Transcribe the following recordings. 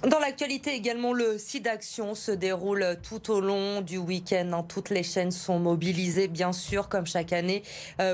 Dans l'actualité également, le SIDAction se déroule tout au long du week-end. Toutes les chaînes sont mobilisées, bien sûr, comme chaque année.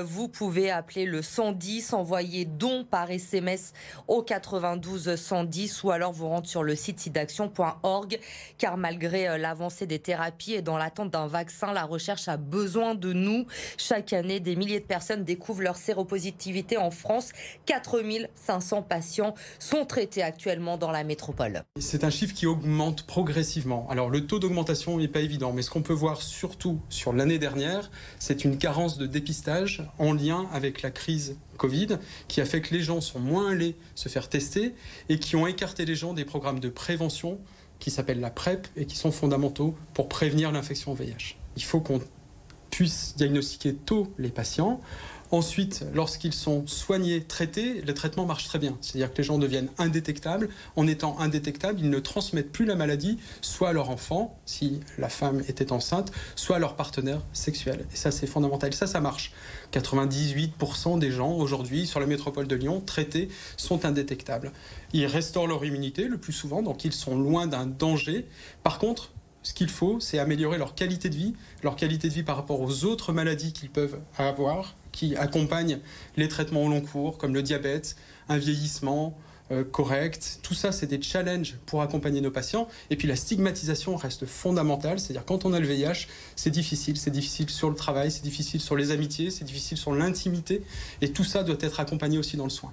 Vous pouvez appeler le 110, envoyer don par SMS au 92 110 ou alors vous rendre sur le site sidaction.org. Car malgré l'avancée des thérapies et dans l'attente d'un vaccin, la recherche a besoin de nous. Chaque année, des milliers de personnes découvrent leur séropositivité en France. 4500 patients sont traités actuellement dans la métropole. C'est un chiffre qui augmente progressivement. Alors le taux d'augmentation n'est pas évident, mais ce qu'on peut voir surtout sur l'année dernière, c'est une carence de dépistage en lien avec la crise Covid, qui a fait que les gens sont moins allés se faire tester et qui ont écarté les gens des programmes de prévention qui s'appellent la PrEP et qui sont fondamentaux pour prévenir l'infection au VIH. Il faut qu'on puisse diagnostiquer tôt les patients. Ensuite, lorsqu'ils sont soignés, traités, le traitement marche très bien. C'est-à-dire que les gens deviennent indétectables. En étant indétectables, ils ne transmettent plus la maladie, soit à leur enfant, si la femme était enceinte, soit à leur partenaire sexuel. Et ça, c'est fondamental. Ça marche. 98% des gens, aujourd'hui, sur la métropole de Lyon, traités, sont indétectables. Ils restaurent leur immunité, le plus souvent, donc ils sont loin d'un danger. Par contre, ce qu'il faut, c'est améliorer leur qualité de vie par rapport aux autres maladies qu'ils peuvent avoir, qui accompagnent les traitements au long cours, comme le diabète, un vieillissement correct. Tout ça, c'est des challenges pour accompagner nos patients. Et puis la stigmatisation reste fondamentale, c'est-à-dire quand on a le VIH, c'est difficile sur le travail, c'est difficile sur les amitiés, c'est difficile sur l'intimité. Et tout ça doit être accompagné aussi dans le soin.